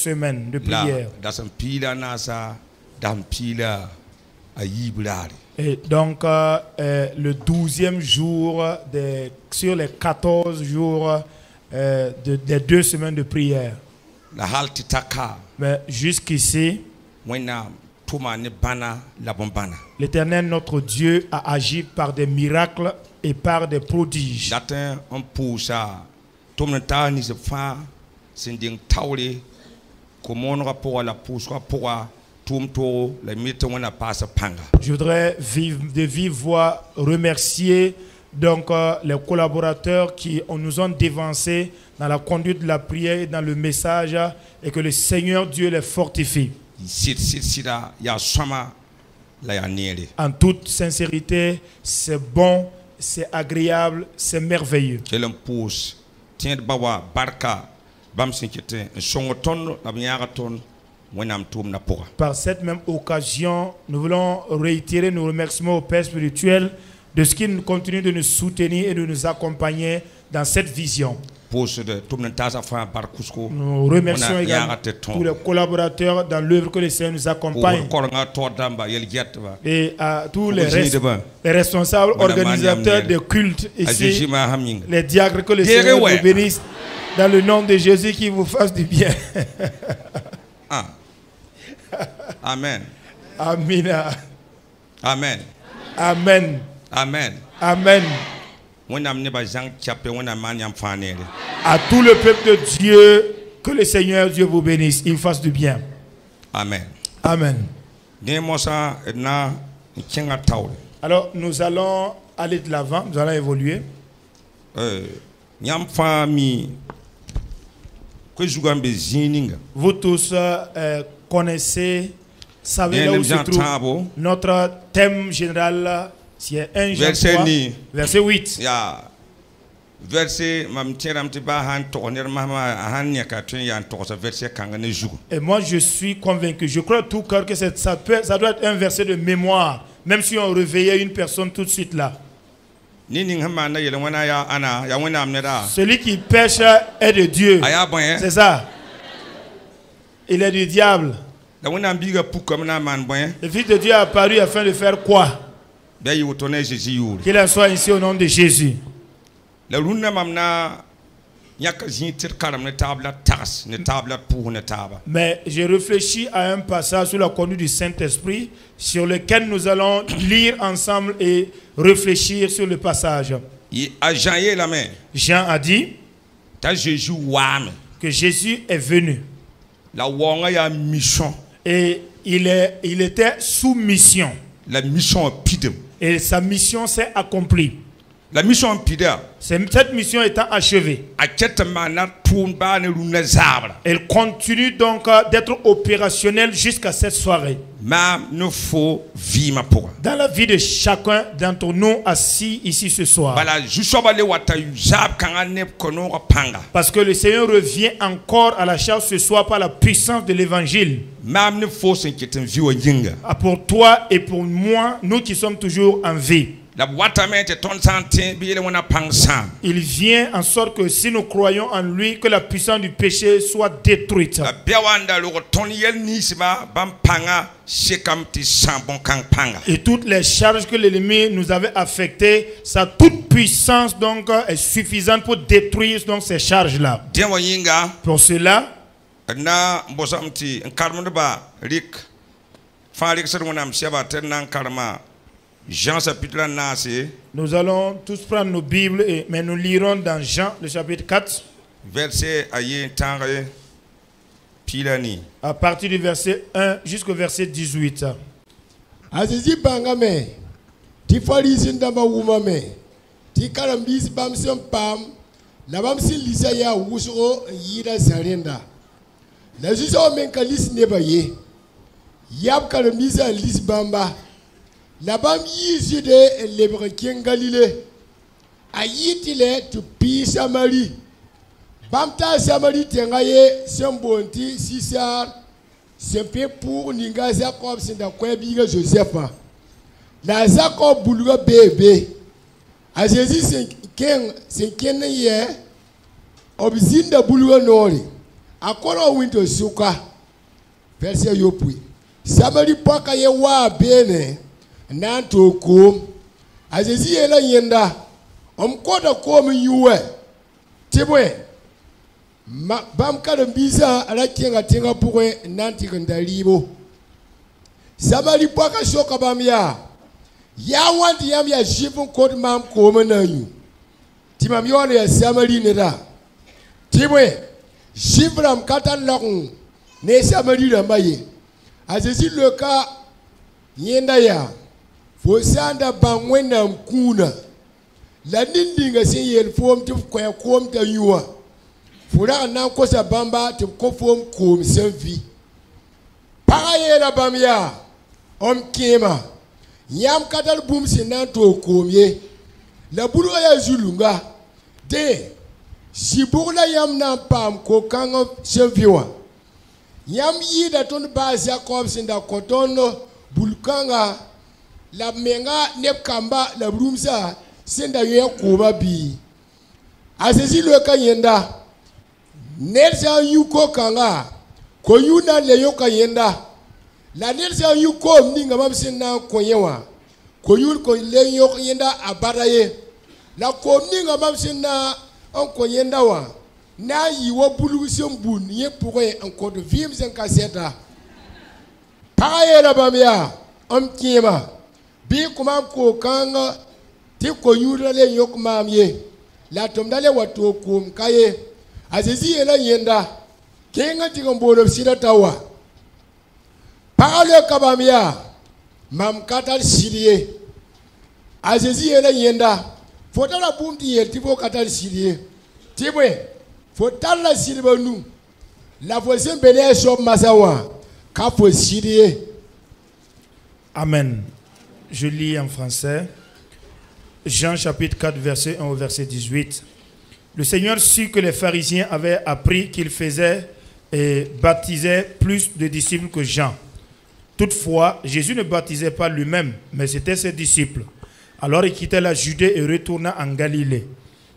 semaine de prière. Et donc, le 12e jour sur les 14 jours des 2 semaines de prière. Mais jusqu'ici, l'Éternel, notre Dieu, a agi par des miracles et par des prodiges. Je voudrais de vive voix remercier donc les collaborateurs qui nous ont dévancés dans la conduite de la prière et dans le message, et que le Seigneur Dieu les fortifie. En toute sincérité, c'est bon, c'est agréable, c'est merveilleux. Par cette même occasion, nous voulons réitérer nos remerciements au Père spirituel de ce qu'il continue de nous soutenir et de nous accompagner dans cette vision. Nous remercions également tous les collaborateurs dans l'œuvre que le Seigneur nous accompagne, et à tous les responsables organisateurs de cultes ici, les diacres, que le Seigneur vous bénisse dans le nom de Jésus, qui vous fasse du bien. Amen. Amina. Amen. Amen. Amen. Amen. À tout le peuple de Dieu, que le Seigneur Dieu vous bénisse, il fasse du bien. Amen. Amen. Alors nous allons aller de l'avant, nous allons évoluer. Vous tous connaissez, savez là où se trouve notre thème général. C'est 1 Jean 3, verset 8. Et moi je suis convaincu, je crois tout cœur que ça doit être un verset de mémoire, même si on réveillait une personne tout de suite là. Celui qui pêche est de Dieu. C'est ça. Il est du diable. Le Fils de Dieu est apparu afin de faire quoi? Qu'il en soit ici au nom de Jésus. Mais j'ai réfléchi à un passage sur la conduite du Saint-Esprit, sur lequel nous allons lire ensemble et réfléchir sur le passage. Jean a dit que Jésus est venu. Et il était sous mission. La mission et sa mission s'est accomplie. La mission cette mission étant achevée, elle continue donc d'être opérationnelle jusqu'à cette soirée. Dans la vie de chacun d'entre nous assis ici ce soir. Parce que le Seigneur revient encore à la charge ce soir par la puissance de l'évangile. Pour toi et pour moi, nous qui sommes toujours en vie. Il vient en sorte que si nous croyons en lui, que la puissance du péché soit détruite. Et toutes les charges que l'ennemi nous avait affectées, sa toute puissance donc est suffisante pour détruire donc ces charges-là. Pour cela, Jean chapitre 9. Nous allons tous prendre nos Bibles, mais nous lirons dans Jean le chapitre 4. Verset à partir du verset 1 jusqu'au verset 18. Azizi bangame, ti farisi ndamba wumame, ti karambisi bamsim pam, la bamsi lisa ya wuso yira zarenda. La juso menkalis nebaye, yab karambisa lis bamba. La bam yisi de lebrekin Galilée. Ayitile tu pi Samari. Bamta Samari tengaye sembonti sisar. Sempe pour ninga Jacob sinda kwebiga Joseph. La Jacob buluga bébé. A Jésus sen ken ye. Obzinda buluga nori. Akoro winto suka. Verset yopui. Samari paka ye wa bene. Nanto kom. Azezi yela yenda. Omkoda kom yuwe. Tibwe. Bam kadambisa ala kienga tenga pourwe nanti kandalibo. Samari paka shoka bamya. Ya wanti yam ya jipun kote mam kome na yu. Timam yone ya samari neda. Tibwe. Jibram katan lakun. Ne samari rambaye. Azezi loka yenda ya. Fosanda bangwena mkuna. La nindinga si yel fom tif kwaya kom ta yuwa. Fura nan kosa bamba tif kofom kom senvi. Para yela bamya. Kema. Yam katal boom sinan to komye. La bulu ya zulunga. De. Sibula yam nan pam ko kanga senviwa. Yam yi da ton base ya kom sinda kotono bulkanga. La menga nep kamba la brumsa senda ye kuba bi. Asesi lo kanyenda. Nelsa yuko kanga. Ko yuna le yo kanyenda. La nelsa yuko mninga mamsina konyewa. Ko yul ko le yo kanyenda abaraye. La ko mninga mamsina on konyenda wa. Na yiwo bulu simbun ye pourrait encore de vivre en cassette. Pareil la bamia. Kema. Bi kuma ko kanga ti ko yura le yok mamye la tomdale watu kum kaye azezi ela yenda kenga ti ngombolo sida tawa parole kabamia mam katal sirie azezi ela yenda fotala bumti yel ti fo katal sirie tibwe fotala siriba nu la fo sembele so masawa ka fo sirie. Amen. Je lis en français. Jean chapitre 4, verset 1 au verset 18. Le Seigneur sut que les pharisiens avaient appris qu'il faisait et baptisait plus de disciples que Jean. Toutefois, Jésus ne baptisait pas lui-même, mais c'était ses disciples. Alors il quittait la Judée et retourna en Galilée.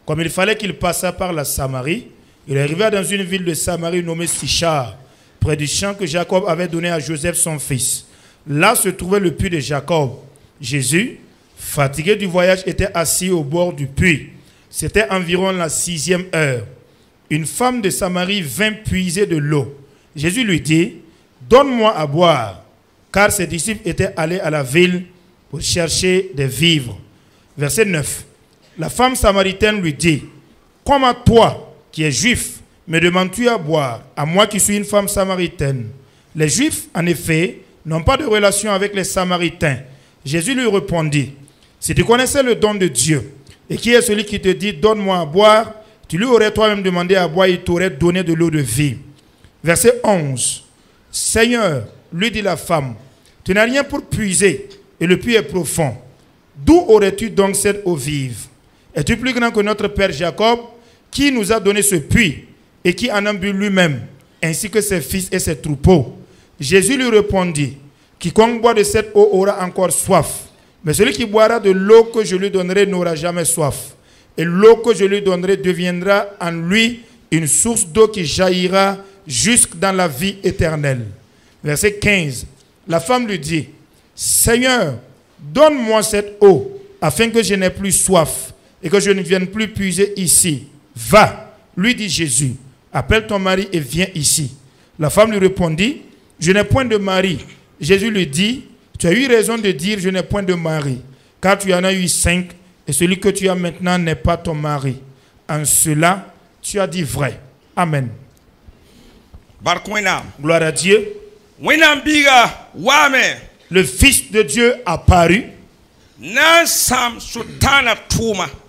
Comme il fallait qu'il passât par la Samarie, il arriva dans une ville de Samarie nommée Sichar, près du champ que Jacob avait donné à Joseph son fils. Là se trouvait le puits de Jacob. Jésus, fatigué du voyage, était assis au bord du puits. C'était environ la 6e heure. Une femme de Samarie vint puiser de l'eau. Jésus lui dit, « Donne-moi à boire. » Car ses disciples étaient allés à la ville pour chercher des vivres. Verset 9. La femme samaritaine lui dit, « Comment toi, qui es juif, me demandes-tu à boire, à moi qui suis une femme samaritaine ?» Les Juifs, en effet, n'ont pas de relation avec les Samaritains. Jésus lui répondit, « Si tu connaissais le don de Dieu, et qui est celui qui te dit, donne-moi à boire, tu lui aurais toi-même demandé à boire, et il t'aurait donné de l'eau de vie. » Verset 11. « Seigneur, lui dit la femme, tu n'as rien pour puiser, et le puits est profond. D'où aurais-tu donc cette eau vive? Es-tu plus grand que notre père Jacob, qui nous a donné ce puits, et qui en a bu lui-même, ainsi que ses fils et ses troupeaux? » Jésus lui répondit, « Quiconque boit de cette eau aura encore soif. Mais celui qui boira de l'eau que je lui donnerai n'aura jamais soif. Et l'eau que je lui donnerai deviendra en lui une source d'eau qui jaillira jusque dans la vie éternelle. » Verset 15. La femme lui dit, « Seigneur, donne-moi cette eau, afin que je n'ai plus soif, et que je ne vienne plus puiser ici. Va, lui dit Jésus, appelle ton mari et viens ici. » La femme lui répondit, « Je n'ai point de mari. » Jésus lui dit, « Tu as eu raison de dire, je n'ai point de mari, car tu en as eu 5, et celui que tu as maintenant n'est pas ton mari. En cela, tu as dit vrai. » Amen. Gloire à Dieu. Le Fils de Dieu apparut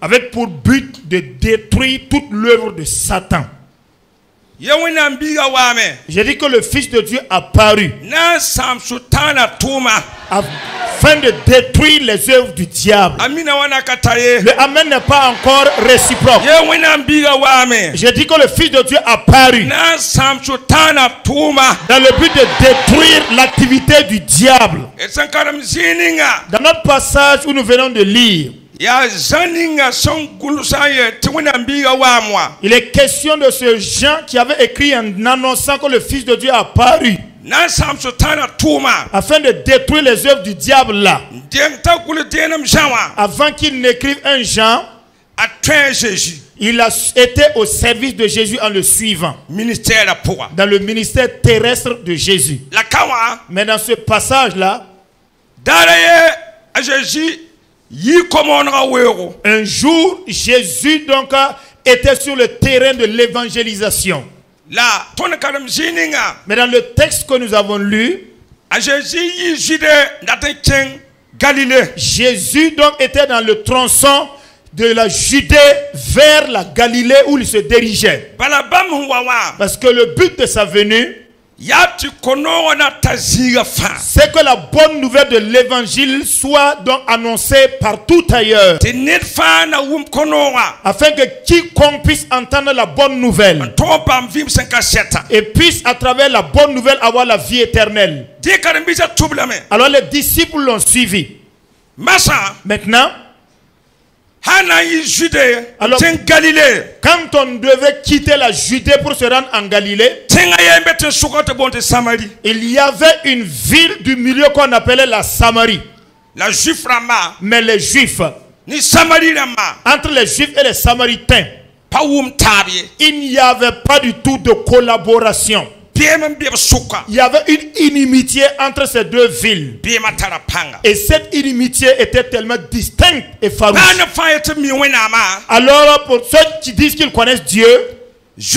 avec pour but de détruire toute l'œuvre de Satan. J'ai dit que le Fils de Dieu apparut afin de détruire les œuvres du diable. Le Amen n'est pas encore réciproque. J'ai dit que le Fils de Dieu apparut dans le but de détruire l'activité du diable. Dans notre passage où nous venons de lire, Il est question de ce Jean qui avait écrit en annonçant que le Fils de Dieu a apparu afin de détruire les œuvres du diable là. Avant qu'il n'écrive un Jean, il a été au service de Jésus en le suivant dans le ministère terrestre de Jésus. Mais dans ce passage là, un jour Jésus donc était sur le terrain de l'évangélisation. Mais dans le texte que nous avons lu, Jésus donc était dans le tronçon de la Judée vers la Galilée où il se dirigeait. Parce que le but de sa venue, c'est que la bonne nouvelle de l'évangile soit donc annoncée partout ailleurs, afin que quiconque puisse entendre la bonne nouvelle et puisse à travers la bonne nouvelle avoir la vie éternelle. Alors les disciples l'ont suivi. Maintenant, alors, quand on devait quitter la Judée pour se rendre en Galilée, il y avait une ville du milieu qu'on appelait la Samarie. Mais les Juifs, entre les Juifs et les Samaritains, il n'y avait pas du tout de collaboration. Il y avait une inimitié entre ces deux villes. Et cette inimitié était tellement distincte et farouche. Alors pour ceux qui disent qu'ils connaissent Dieu, les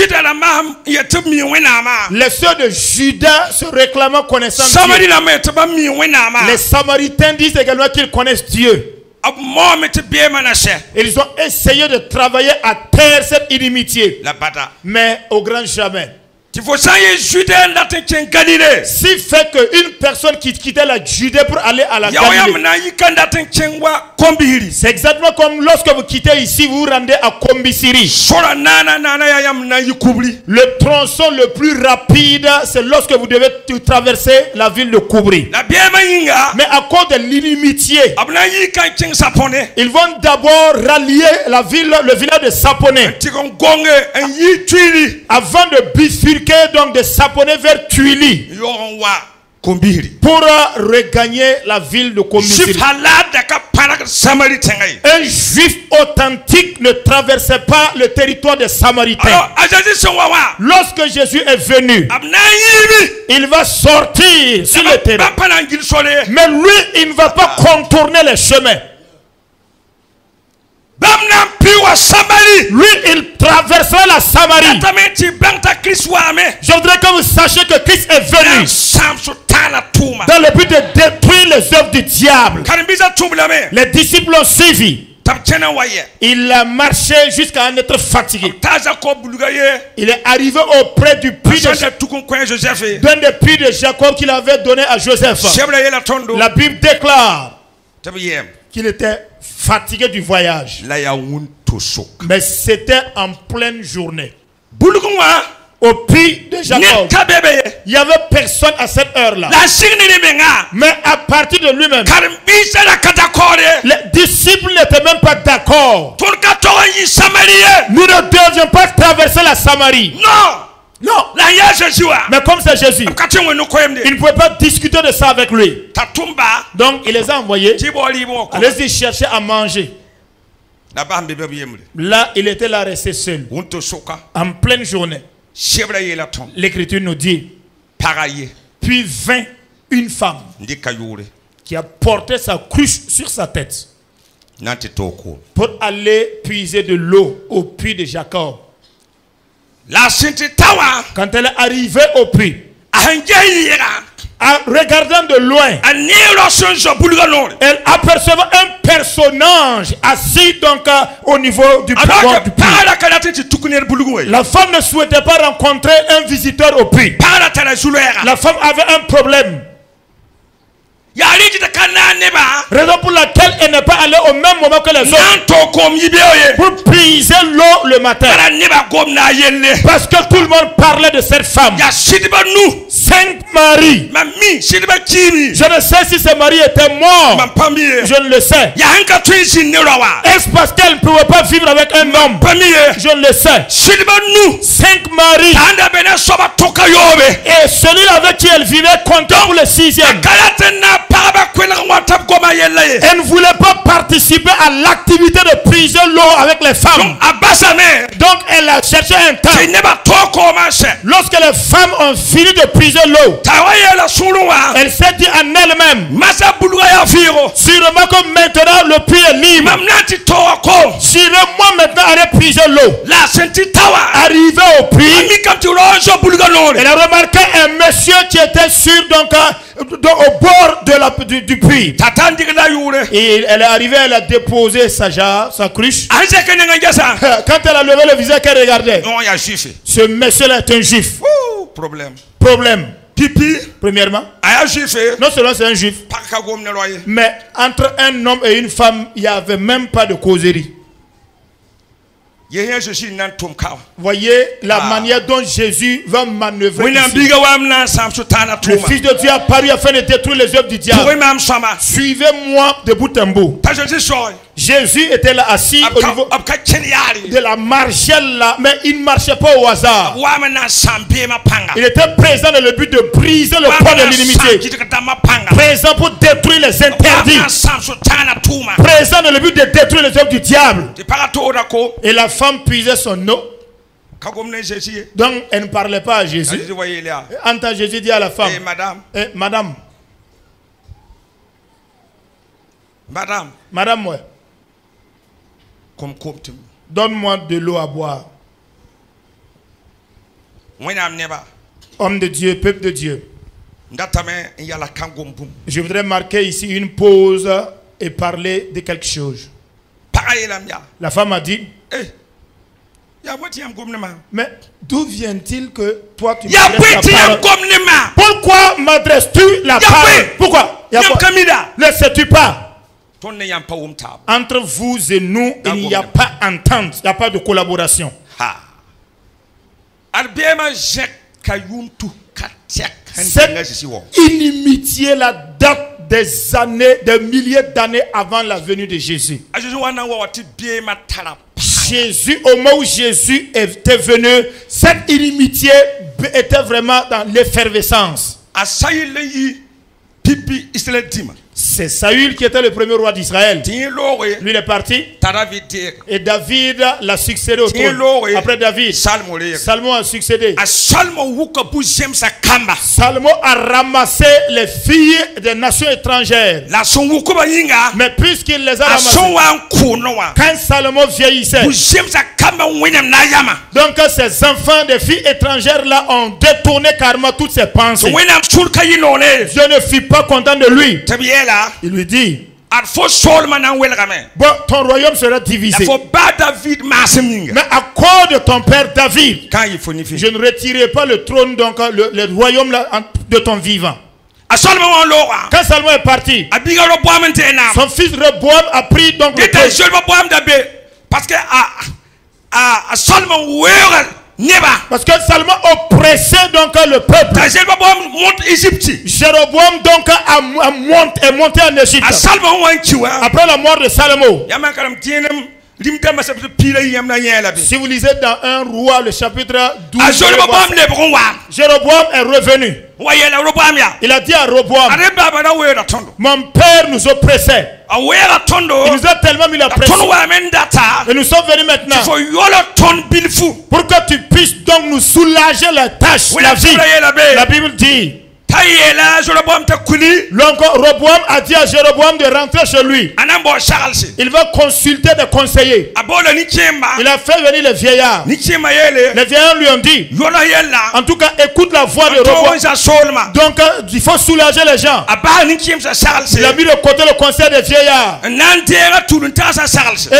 sœurs de Judas se réclamant connaissant Dieu. Les Samaritains disent également qu'ils connaissent Dieu. Ils ont essayé de travailler à terre cette inimitié, mais au grand jamais. Si fait qu'une personne qui quittait la Judée pour aller à la Galilée, c'est exactement comme lorsque vous quittez ici, vous vous rendez à Kombisiri. Le tronçon le plus rapide, c'est lorsque vous devez traverser la ville de Koubri. Mais à cause de l'inimitié, ils vont d'abord rallier la ville, le village de Saponé, avant de bifurquer donc de Saponé vers Tuili pour regagner la ville de Kombisiri. Un juif authentique ne traversait pas le territoire des Samaritains. Lorsque Jésus est venu, il va sortir sur le terrain. Mais lui, il ne va pas contourner les chemins. Lui, il traversera la Samarie. Je voudrais que vous sachiez que Christ est venu dans le but de détruire les œuvres du diable. Les disciples l'ont suivi. Il a marché jusqu'à en être fatigué. Il est arrivé auprès du puits d'un des puits de Jacob qu'il avait donné à Joseph. La Bible déclare qu'il était fatigué du voyage. Mais c'était en pleine journée. Au puits de Jacob, il n'y avait personne à cette heure-là. Mais à partir de lui-même, les disciples n'étaient même pas d'accord. Nous ne devions pas traverser la Samarie. Non. Mais comme c'est Jésus, il ne pouvait pas discuter de ça avec lui. Donc il les a envoyés. Allez-y chercher à manger. Là, il était là resté seul. En pleine journée. L'écriture nous dit, puis vint une femme qui a porté sa cruche sur sa tête pour aller puiser de l'eau au puits de Jacob. Quand elle est arrivée au puits, en regardant de loin, elle apercevait un personnage assis donc au niveau du puits. La femme ne souhaitait pas rencontrer un visiteur au puits. La femme avait un problème. Raison pour laquelle elle n'est pas allée au même moment que les autres pour puiser l'eau le matin. Parce que tout le monde parlait de cette femme. 5 mari. Je ne sais si ce mari était mort. Je ne le sais. Est-ce parce qu'elle ne pouvait pas vivre avec un homme? Je ne le sais. 5 maris. Et celui avec qui elle vivait comptait pour le 6e. Elle ne voulait pas participer à l'activité de puiser l'eau avec les femmes. Donc elle a cherché un temps. Lorsque les femmes ont fini de puiser l'eau, elle s'est dit en elle-même, sûrement que maintenant le puits est libre. J'irai moi maintenant aller puiser l'eau. Arrivé au puits, elle a remarqué un monsieur qui était au bord du puits. Et elle est arrivée, elle a déposé sa cruche. Quand elle a levé le visage, qu'elle regardait, ce monsieur-là est un juif. Problème. Premièrement, non seulement c'est un juif, mais entre un homme et une femme, il n'y avait même pas de causerie. Voyez la manière dont Jésus va manœuvrer ici. Le Fils de Dieu a apparu afin de détruire les œuvres du diable. Suivez-moi de bout en bout. Jésus était là assis au niveau de la marchelle là, mais il ne marchait pas au hasard. Il était présent dans le but de briser le poids de l'inimitié, présent pour détruire les interdits, présent dans le but de détruire les œuvres du diable. Et la femme puisait son eau. Donc elle ne parlait pas à Jésus. Entend Jésus dire à la femme, madame, ouais, donne-moi de l'eau à boire. Homme de Dieu, peuple de Dieu, je voudrais marquer ici une pause et parler de quelque chose. La femme a dit, mais d'où vient-il que toi tu m'adresses la parole? Pourquoi m'adresses-tu la parole? Pourquoi? Ne sais-tu pas? Entre vous et nous, il n'y a pas d'entente, il n'y a pas de collaboration. Cette inimitié la date des années, des milliers d'années avant la venue de Jésus. Jésus, au moment où Jésus était venu, cette inimitié était vraiment dans l'effervescence. C'est Saül qui était le premier roi d'Israël. Lui il est parti. Et David l'a succédé au trône. Après David, Salomon a succédé. Salomon a ramassé les filles des nations étrangères. Mais puisqu'il les a ramassées, quand Salomon vieillissait, donc ces enfants des filles étrangères là ont détourné carrément toutes ses pensées. Dieu ne fut pas content de lui. Il lui dit, bon, ton royaume sera divisé. Mais à cause de ton père David, je ne retirerai pas le trône, donc le royaume là, de ton vivant. Quand Salomon est parti, son fils Rehoboam a pris donc le trône. Parce que parce que Salomon oppressait donc le peuple. Jéroboam donc est monté en Égypte. Après la mort de Salomon, si vous lisez dans 1 Roi le chapitre 12, Jéroboam est revenu. Il a dit à Rehoboam, mon père nous oppressait. Il nous a tellement mis la pression. Et nous sommes venus maintenant pour que tu puisses donc nous soulager la tâche, la vie. La Bible dit, Rehoboam a dit à Jéroboam de rentrer chez lui. Il va consulter des conseillers. Il a fait venir les vieillards. Les vieillards lui ont dit, en tout cas écoute la voix de Rehoboam. Donc il faut soulager les gens. Il a mis de côté le conseil des vieillards. Et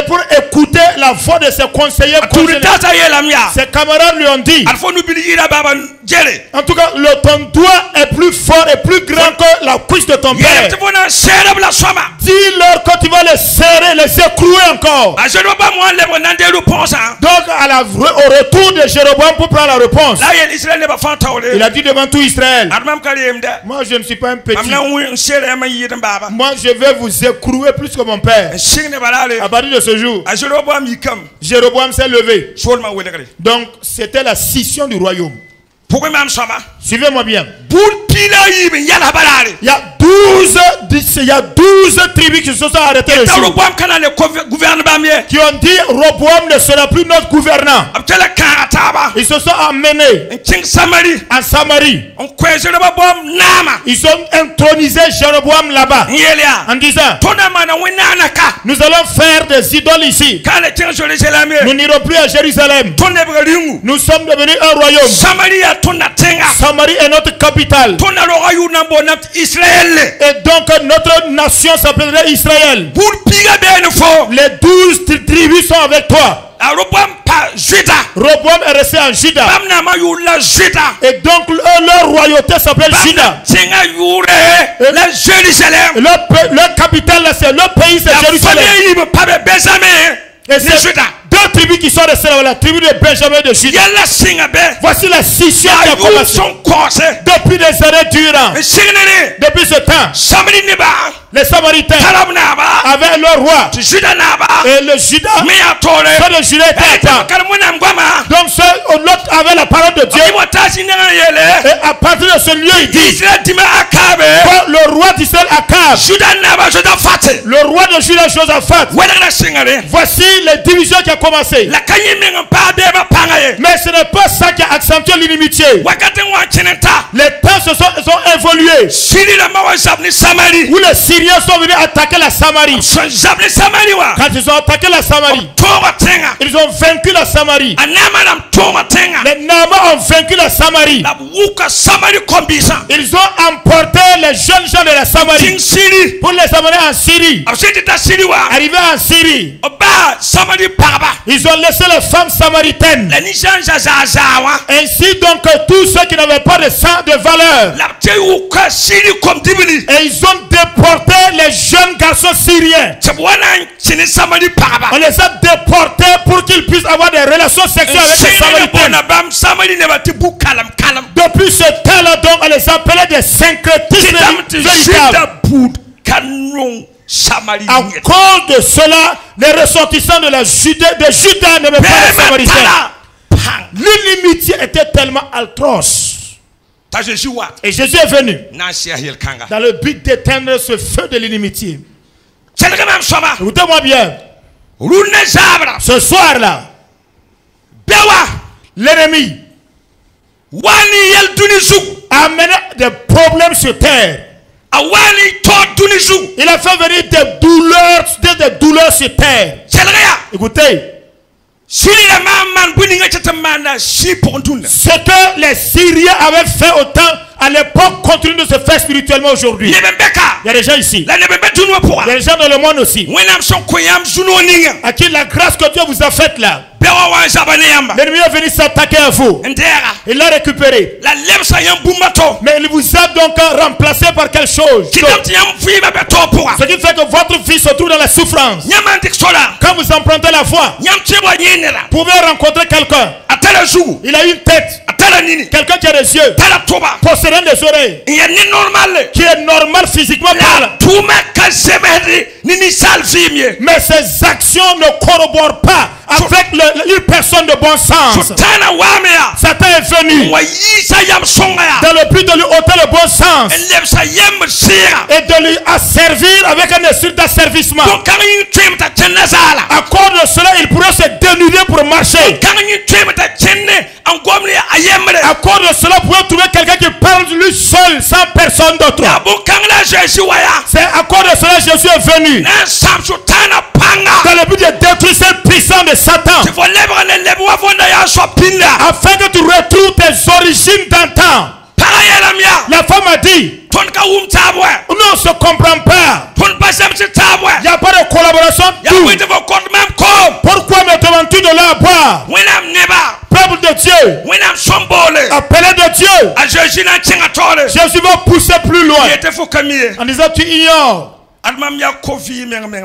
pour écouter la voix de ses conseillers, ses camarades lui ont dit, en tout cas ton doigt est plus fort et plus grand que la cuisse de ton père. Dis-leur que tu vas les serrer, les écrouer encore. Donc au retour de Jéroboam pour prendre la réponse, il a dit devant tout Israël, moi je ne suis pas un petit. Moi je vais vous écrouer plus que mon père. À partir de ce jour, Jéroboam s'est levé. Donc c'était la scission du royaume. Suivez-moi bien. Il y a 12 tribus qui se sont arrêtées le jour, qui ont dit Roboam ne sera plus notre gouvernant. Ils se sont emmenés en Samarie. Ils ont intronisé Jéroboam là-bas en disant, nous allons faire des idoles ici. Nous n'irons plus à Jérusalem. Nous sommes devenus un royaume. Samarie est notre capitale. Et donc notre nation s'appellerait Israël. Les 12 tribus sont avec toi. Roboam est resté en Juda. Et donc leur royauté s'appelle Juda. Leur capitale, c'est le pays, c'est Jérusalem. Et c'est deux tribus qui sont restées là, la tribu de Benjamin et de Juda. Voici la scission qui a commencé depuis des années durant. Depuis ce temps, les Samaritains avaient leur roi. Et le Juda, ceux de Juda étaient à part. Donc l'autre avait la parole de Dieu. Et à partir de ce lieu, il dit que le roi d'Israël Akab, le roi de Juda Josaphat, voici les divisions qui ont commencé. Mais ce n'est pas ça qui a accentué l'inimitié. Les temps se sont évolués. Où les Syriens sont venus attaquer la Samarie. Quand ils ont attaqué la Samarie, ils ont vaincu la Samarie. Les Nama ont vaincu la Samarie. Ils ont emporté les jeunes gens de la Samarie pour les amener en Syrie. Arrivés en Syrie, ils ont laissé les femmes samaritaines. Ainsi donc tous ceux qui n'avaient pas de sang de valeur. Et ils ont déporté les jeunes garçons syriens. On les a déportés pour qu'ils puissent avoir des relations sexuelles avec les samaritaines. Depuis ce temps-là, donc, on les appelait des syncrétistes véritables. À cause de cela, les ressortissants de Juda n'aimaient pas les Samaritains. L'inimitié était tellement atroce. Et Jésus est venu dans le but d'éteindre ce feu de l'inimitié. Écoutez-moi bien. Ce soir-là, l'ennemi a amené des problèmes sur terre. Il a fait venir des douleurs sur terre. Écoutez. Ce que les Syriens avaient fait autant à l'époque continue de se faire spirituellement aujourd'hui. Il y a des gens ici. Il y a des gens dans le monde aussi. À qui la grâce que Dieu vous a faite là. L'ennemi est venu s'attaquer à vous. Il l'a récupéré. Mais il vous a donc remplacé par quelque chose. Ce qui fait que votre vie se trouve dans la souffrance. Quand vous empruntez la foi, vous pouvez rencontrer quelqu'un. Il a une tête. Quelqu'un qui a des yeux. Possédant des oreilles. Qui est normal physiquement parlant. Mais ses actions ne corroborent pas avec une personne de bon sens. Satan est venu dans le but de lui ôter le bon sens et de lui asservir avec un esprit d'asservissement. À cause de cela, il pourrait se dénuder pour marcher. À cause de cela, vous pouvez trouver quelqu'un qui parle de lui seul, sans personne d'autre. C'est à cause de cela que Jésus est venu dans le but de détruire cette puissance de Satan, afin que tu retrouves tes origines d'antan. La femme a dit, nous ne se comprend pas. Il n'y a pas de collaboration. Pourquoi me demandes-tu de là à boire? Peuple de Dieu, appelé de Dieu, Jésus va pousser plus loin en disant, tu ignores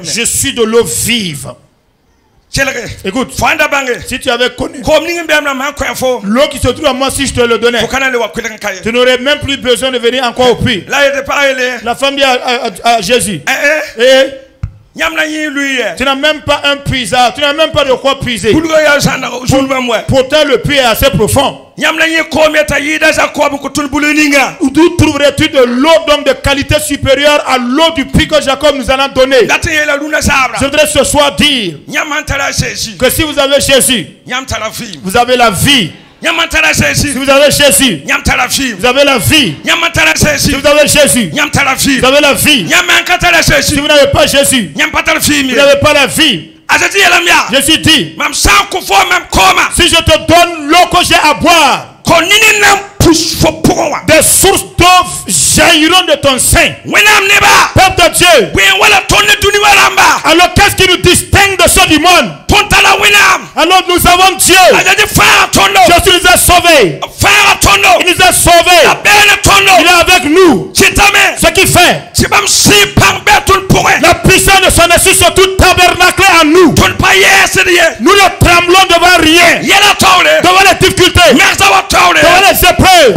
Je suis de l'eau vive. Écoute, si tu avais connu l'eau qui se trouve à moi, si je te le donnais, tu n'aurais même plus besoin de venir encore au puits. La femme dit à Jésus, tu n'as même pas un puisard, tu n'as même pas de quoi puiser. Pourtant le puits est assez profond. D'où trouverais-tu de l'eau donc de qualité supérieure à l'eau du puits que Jacob nous en a donné? Je voudrais ce soir dire que si vous avez Jésus, vous avez la vie. Si vous avez Jésus, vous avez la vie. Si vous avez Jésus, vous avez la vie. Si vous n'avez pas Jésus, vous n'avez pas la vie. Jésus dit, si je te donne l'eau que j'ai à boire, des sources d'eau jailliront de ton sein. Peuple de Dieu, alors qu'est-ce qui nous distingue de ceux du monde? Alors nous avons Dieu. Jésus nous a sauvés. Il nous a sauvés. Il est avec nous. Ce qui fait la puissance de son esprit sur tout tabernacle en nous. Nous ne tremblons devant rien. Devant les difficultés, devant les épreuves,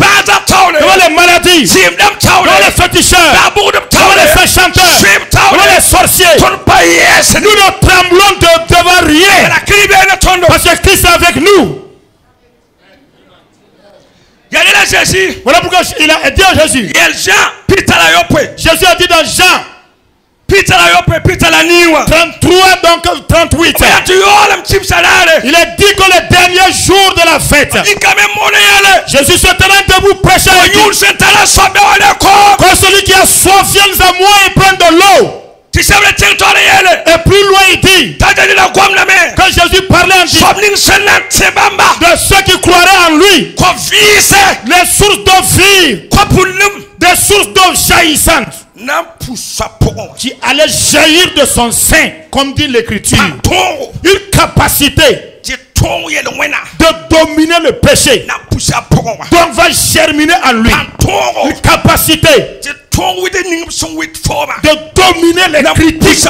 devant les maladies, devant les féticheurs, devant les chanteurs, devant les sorciers. Nous ne tremblons devant rien. Parce que Christ est avec nous. Voilà pourquoi il a dit à Jésus. Jésus a dit dans Jean 33 donc 38. Il a dit que le dernier jour de la fête, Jésus se tenait debout prêcher. Quand celui qui a soif vienne à moi et prenne de l'eau. Et plus loin il dit, quand Jésus parlait en disant de ceux qui croiraient en lui, les sources d'eau vive, des sources d'eau jaillissantes qui allaient jaillir de son sein, comme dit l'écriture. Une capacité de dominer le péché, donc va germiner en lui. Une capacité de dominer les critiques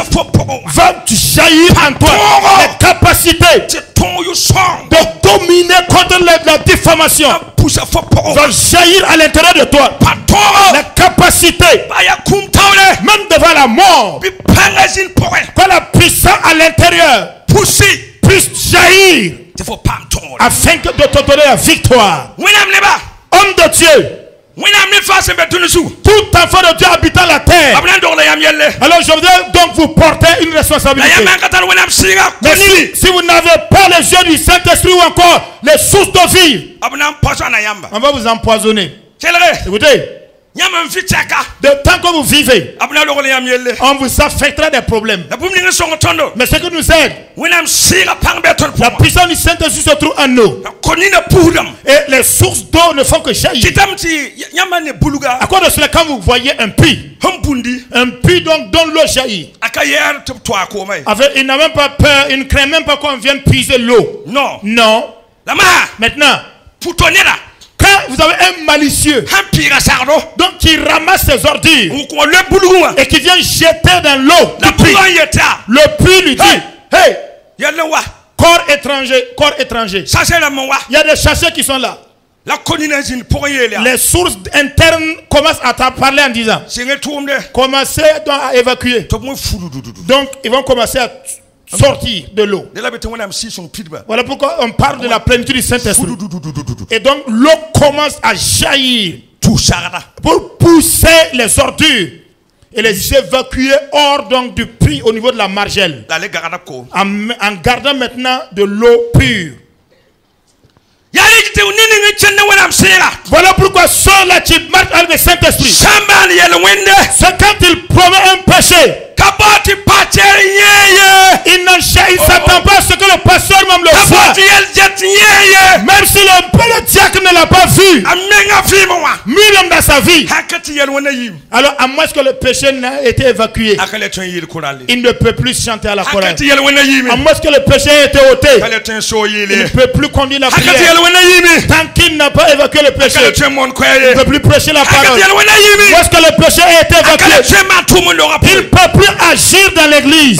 va jaillir en toi. Les capacités de dominer contre la diffamation va jaillir à l'intérieur de toi. La capacité, même devant la mort, quand la puissance à l'intérieur puisse jaillir afin de te donner la victoire. Homme de Dieu, tout enfant de Dieu habitant la terre. Alors je voudrais donc vous porter une responsabilité. Mais si vous n'avez pas les yeux du Saint-Esprit ou encore les sources d'eau vive, on va vous empoisonner. Écoutez, de temps que vous vivez, on vous affectera des problèmes. Mais ce qui nous aide, la puissance du Saint-Esprit se trouve en nous. Et les sources d'eau ne font que jaillir. À cause de cela, quand vous voyez un puits donc dont l'eau jaillit, il n'a même pas peur, il ne craint même pas qu'on vienne puiser l'eau. Non. Maintenant, quand vous avez un malicieux donc qui ramasse ses ordures et qui vient jeter dans l'eau, le puits lui dit, hey, corps étranger, il y a des chasseurs qui sont là. Les sources internes commencent à parler en disant, commencez donc à évacuer. Donc ils vont commencer à sortir de l'eau. Voilà pourquoi on parle de la plénitude du Saint-Esprit. Et donc l'eau commence à jaillir pour pousser les ordures et les évacuer hors donc du puits au niveau de la margelle, en gardant maintenant de l'eau pure. Voilà pourquoi ceux-là qui marchent avec le Saint-Esprit, c'est quand il promet un péché, il ne s'attend pas à ce que le pasteur même le voit. Même si le diacre ne l'a pas vu, minimum dans sa vie, alors à moins que le péché n'ait été évacué, il ne peut plus chanter à la chorale. À moins que le péché ait été ôté, il ne peut plus conduire la prière. Tant qu'il n'a pas évacué le péché, il ne peut plus prêcher la parole. Où est-ce que le péché a été évacué, il ne peut plus agir dans l'église.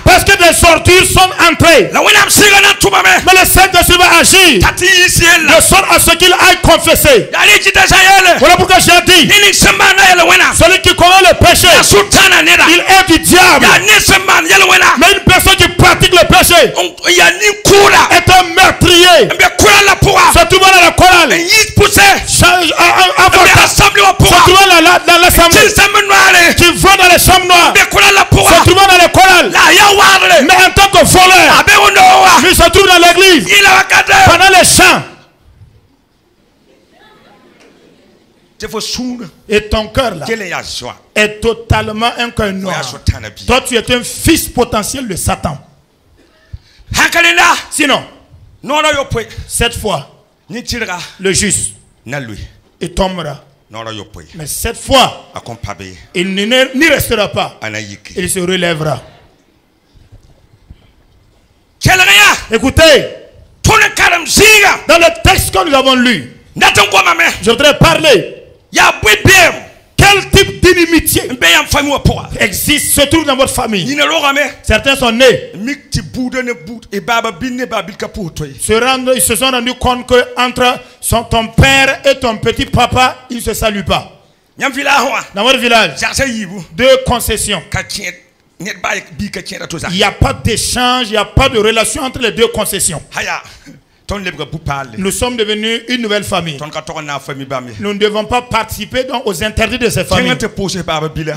Parce que des sorties sont entrées. Mais le Saint-Esprit va agir de sorte à ce qu'il aille confesser. Voilà pourquoi j'ai dit, celui qui connaît le péché, il est du diable. Mais une personne qui pratique le péché est un meurtrier. Se trouvant dans la chorale, se trouvant dans l'assemblée, qui va dans les chambres noires, se trouvant dans les chorales, mais en tant que voleur, il se trouve dans l'église pendant les chants. Et ton cœur là est totalement un cœur noir. Toi tu es un fils potentiel de Satan. Sinon, cette fois, le juste, il tombera. Mais cette fois, il n'y restera pas. Il se relèvera. Écoutez, dans le texte que nous avons lu, je voudrais parler. Quel type d'inimitié existe, se trouve dans votre famille? Certains sont nés. Ils se sont rendus compte que entre ton père et ton petit papa, ils ne se saluent pas. Dans votre village, 2 concessions. Il n'y a pas d'échange, il n'y a pas de relation entre les 2 concessions. Nous sommes devenus une nouvelle famille. Nous ne devons pas participer donc aux interdits de ces familles.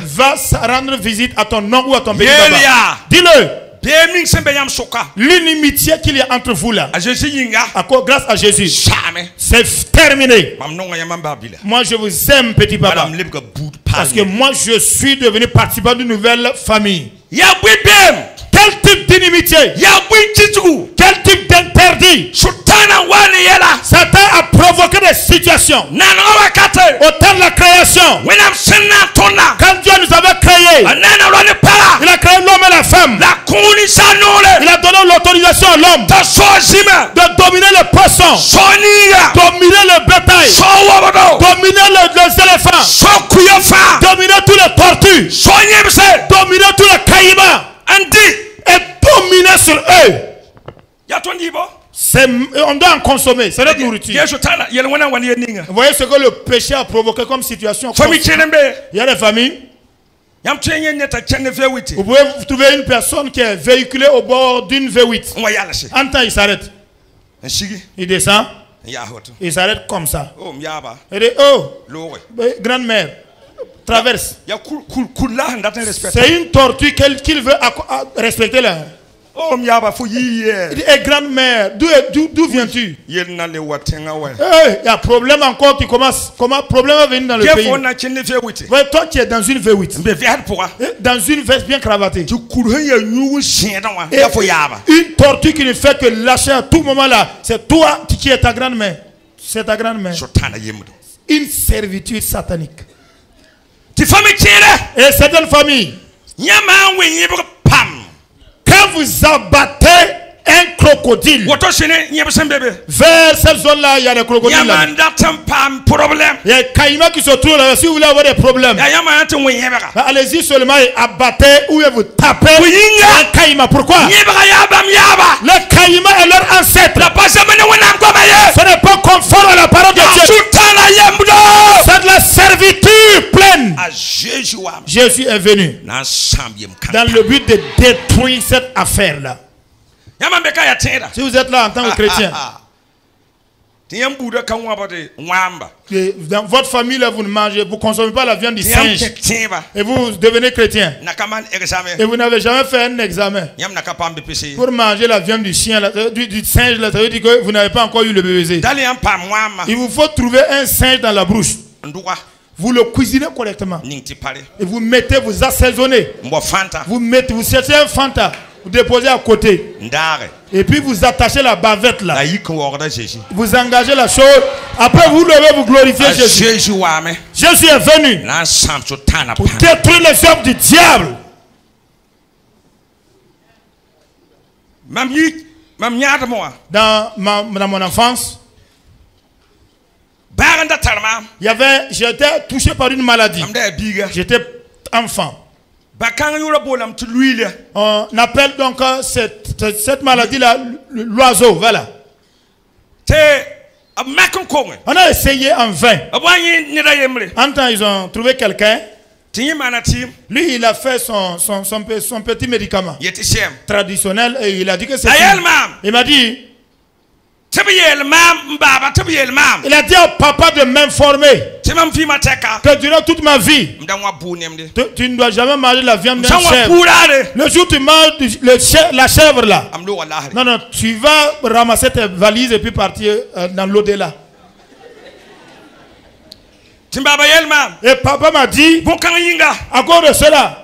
Va rendre visite à ton oncle ou à ton petit papa. Dis-le. L'inimitié qu'il y a entre vous là, grâce à Jésus, c'est terminé. Moi je vous aime, petit papa, parce que moi je suis devenu participant d'une nouvelle famille. Quel type d'inimitié? Quel type d'interdit? Satan a provoqué des situations au temps de la création. Quand Dieu nous avait créés, il a créé l'homme et la femme. Il a donné l'autorisation à l'homme de dominer les poissons, dominer le bétail, dominer les éléphants, dominer tous les tortues, dominer tous les caïmans et dominer sur eux. On doit en consommer, c'est notre nourriture. Vous voyez ce que le péché a provoqué comme situation? Il y a des familles. Vous pouvez trouver une personne qui est véhiculée au bord d'une V8. En temps, il s'arrête. Il descend. Il s'arrête comme ça. Il dit, oh, grand-mère, traverse. C'est une tortue qu'il veut respecter là. Oh, il dit, grand-mère, d'où viens-tu? Il y a un problème encore qui commence. Comment problème va venir dans le pays? Ouais, toi qui es dans une V8. Dans une veste bien cravatée. Une tortue qui ne fait que lâcher à tout moment là. C'est toi qui es ta grand-mère. C'est ta grand-mère. Une servitude satanique. Et certaines familles, quand vous abattez un crocodile vers cette zone-là, il y a des crocodiles là. Il y a un caïman qui se trouve là. Si vous voulez avoir des problèmes, allez-y seulement et abattez ou vous tapez un caïman. Pourquoi? Le caïman est leur ancêtre. Ce n'est pas conforme à la parole de Dieu. C'est de la servitude pleine. Jésus est venu dans le but de détruire cette affaire-là. Si vous êtes là en tant que chrétien, dans votre famille, là, vous ne mangez, vous ne consommez pas la viande du singe. Et vous devenez chrétien. Et vous n'avez jamais fait un examen pour manger la viande du chien, du singe. Là, ça veut dire que vous n'avez pas encore eu le bébé. Il vous faut trouver un singe dans la bouche. Vous le cuisinez correctement. Et vous mettez, vous assaisonnez. Vous cherchez un Fanta. Vous déposez à côté. Et puis vous attachez la bavette là. Vous engagez la chose. Après vous levez, vous glorifiez Jésus. Jésus est venu pour détruire les œuvres du diable. Dans mon enfance, j'étais touché par une maladie. J'étais enfant. On appelle donc cette maladie-là l'oiseau. Voilà. On a essayé en vain. En temps, ils ont trouvé quelqu'un. Lui, il a fait son petit médicament traditionnel et il a dit que c'est. Il m'a dit. Il a dit au papa de m'informer que durant toute ma vie, tu ne dois jamais manger la viande d'un chèvre. Le jour où tu manges la chèvre là, non, tu vas ramasser tes valises et puis partir dans l'au-delà. Et papa m'a dit, à cause de cela,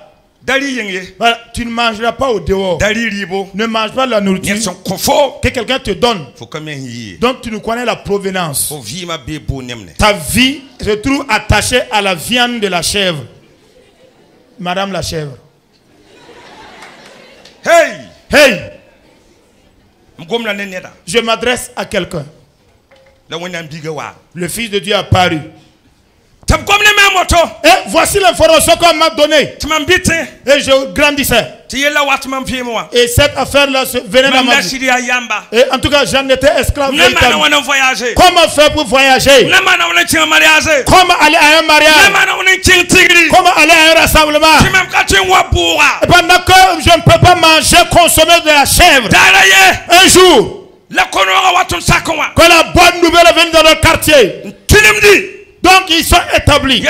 voilà, tu ne mangeras pas au dehors. Ne mange pas la nourriture que quelqu'un te donne. Donc tu nous connais la provenance. Ta vie se trouve attachée à la viande de la chèvre. Madame la chèvre. Hey! Je m'adresse à quelqu'un. Le Fils de Dieu a apparu. Et voici l'information qu'on m'a donnée. Et je grandissais. Et cette affaire-là venait dans ma vie. Et en tout cas, j'en étais esclave. Comment faire pour voyager? Comment aller à un mariage? Comment aller à un rassemblement? Et pendant que je ne peux pas manger, consommer de la chèvre, un jour, quand la bonne nouvelle est venue dans notre quartier, donc ils sont établis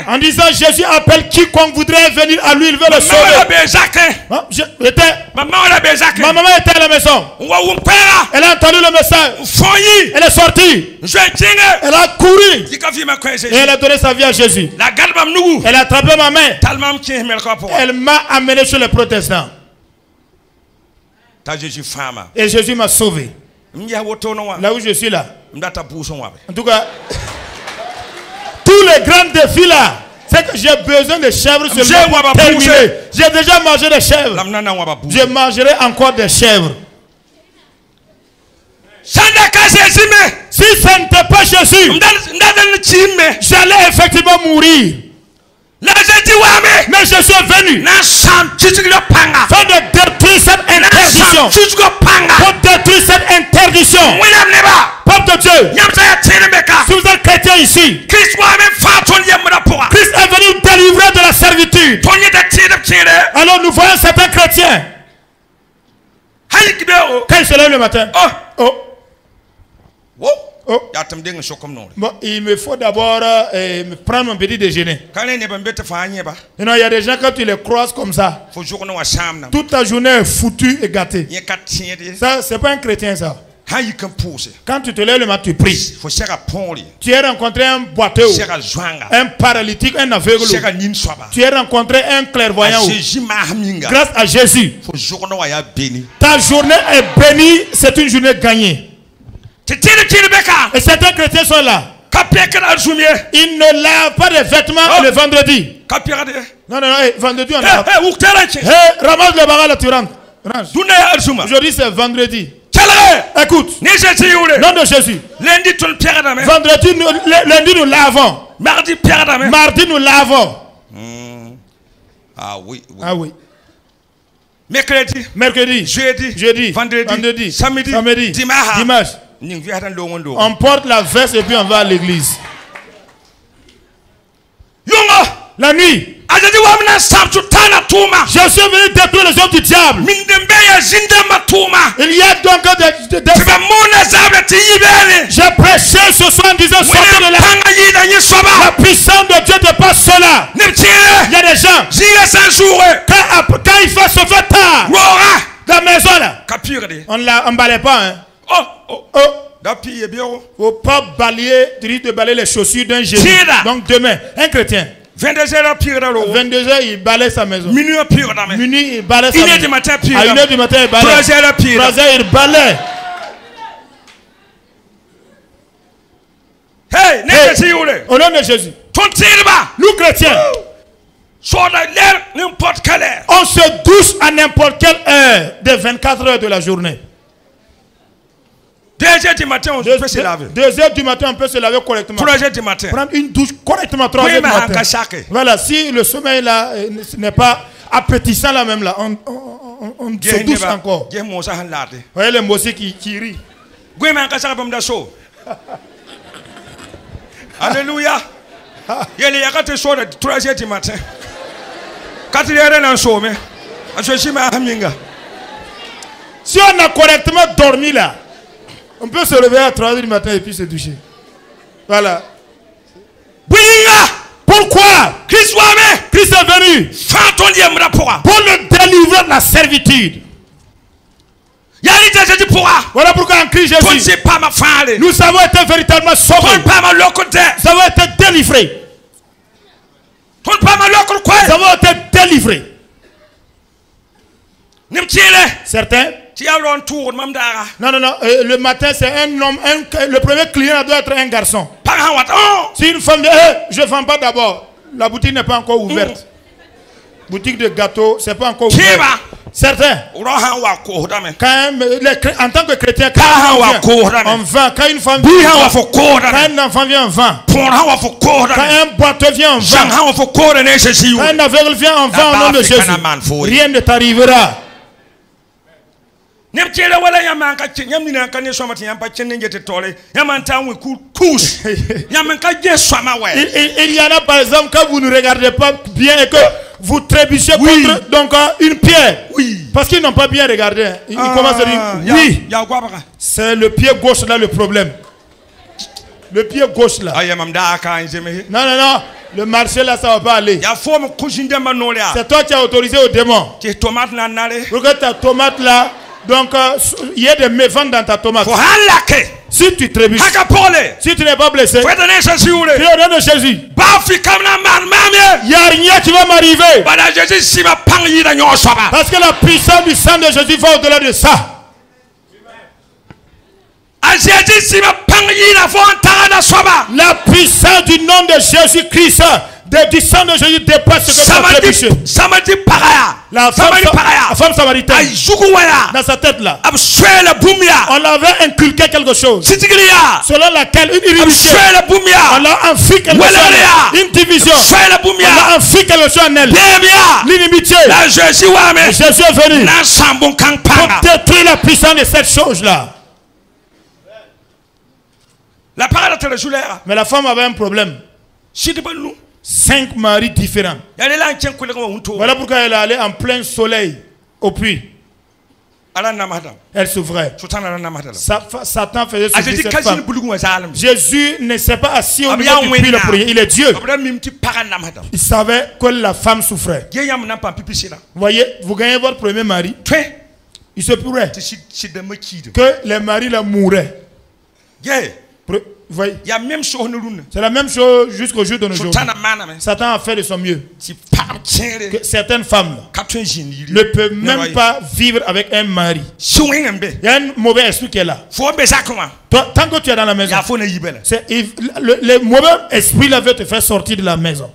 en disant Jésus appelle quiconque voudrait venir à lui, il veut le sauver. Ma maman était à la maison. Elle a entendu le message. Elle est sortie. Elle a couru et elle a donné sa vie à Jésus. Elle a attrapé ma main. Elle m'a amené chez les protestants. Et Jésus m'a sauvé. Là où je suis là. En tout cas, tous les grands défis là, c'est que j'ai besoin de chèvres seulement pour terminer. J'ai déjà mangé des chèvres. Je mangerai encore des chèvres. Si ce n'était pas Jésus, j'allais effectivement mourir. Mais Jésus est venu pour détruire cette interdiction. Pour détruire cette interdiction. Peuple de Dieu, si vous êtes chrétien ici, Christ est venu délivrer de la servitude. Alors nous voyons certains chrétiens, quand ils se lèvent le matin, bon, il me faut d'abord prendre mon petit déjeuner. Il y a des gens, quand tu les croises comme ça, toute ta journée est foutue et gâtée. Ça, c'est pas un chrétien ça. Quand tu te lèves le matin, tu pries. Tu as rencontré un boiteux, un paralytique, un aveugle. Tu as rencontré un clairvoyant. Grâce à Jésus, ta journée est bénie. C'est une journée gagnée. Et certains chrétiens sont là. Ils ne lavent pas de vêtements le vendredi. Non, vendredi on lave. Ramasse le bagage là, tu rentres. Aujourd'hui c'est vendredi. Écoute, nom de Jésus. Lundi nous lavons. Mardi nous lavons. Ah oui. Mercredi, jeudi, vendredi, samedi, dimanche. On porte la veste et puis on va à l'église. La nuit, je suis venu détruire les hommes du diable. Il y a donc j'ai prêché ce soir en disant sortez de là. La puissance de Dieu dépasse cela. Il y a des gens, quand il fait se fait tard, la maison là, on ne l'emballait pas. Hein. Faut pas balayer, tu dis de balayer les chaussures d'un Jésus. Donc demain, un chrétien, 22h, il balaye sa maison. Minuit, il balaye sa maison. À 1h du matin, il balaye. 3h, il balaye. Hey, au nom de Jésus. Nous chrétiens, on se douche à n'importe quelle heure des 24 heures de la journée. 2h du matin, on peut se laver. 2h du matin, on peut se laver correctement. 3h du matin. Prendre une douche correctement 3h du matin. Voilà, si le sommeil là n'est pas appétissant là même là, on se douche encore. Vous voyez les mots qui rient. Alléluia. Il y a 3h du matin. 4h en sommeil. Si on a correctement dormi là, on peut se lever à 3h du matin et puis se doucher. Voilà. Pourquoi Christ est venu pour le délivrer de la servitude. Voilà pourquoi en Christ Jésus, nous avons été véritablement sauvés. Nous avons été délivrés. Nous avons été délivrés. Certains. Non, le matin c'est un homme, le premier client doit être un garçon. Si une femme dit, je ne vends pas d'abord, la boutique n'est pas encore ouverte. Boutique de gâteaux, c'est pas encore ouvert. Certains, en tant que chrétien, quand on vend, quand une femme vient, quand un enfant vient, on vend. Quand un boiteux vient, on vend. Quand un aveugle vient, on vend au nom de Jésus. Rien ne t'arrivera. Il y en a par exemple quand vous ne regardez pas bien et que vous trébuchez contre donc, une pierre. Parce qu'ils n'ont pas bien regardé. Ils commencent à dire oui. C'est le pied gauche là le problème. Le pied gauche là. Non. Le marché là ça va pas aller. C'est toi qui as autorisé au démon. Pour que ta tomate là. Donc, il y a des méventes dans ta tomate. Si tu trébuches, si tu n'es pas blessé, puis au nom de Jésus, il n'y a rien qui va m'arriver. Parce que la puissance du sang de Jésus va au-delà de ça. La puissance du nom de Jésus-Christ, du sang de Jésus dépasse ce que tu as trébuché. La femme samaritaine, dans sa tête là, on l'avait inculqué quelque chose selon laquelle une inimitié, on l'a enfui quelque chose, une division, on l'a enfui quelque chose en elle, l'inimitié. Jésus est venu pour détruire la puissance de cette chose là. Mais la femme avait un problème. 5 maris différents. Voilà pourquoi elle est allée en plein soleil au puits. Elle souffrait. Satan faisait souffrir cette femme. Jésus ne s'est pas assis au milieu du puits le premier. Il est Dieu. Il savait que la femme souffrait. Vous voyez, vous gagnez votre premier mari. Il se pourrait que les maris la mourraient. C'est la même chose jusqu'au jour de nos jours. Satan a fait de son mieux. Que certaines femmes ne peuvent même pas vivre avec un mari. Il y a un mauvais esprit qui est là. Toi, tant que tu es dans la maison, le mauvais esprit là veut te faire sortir de la maison.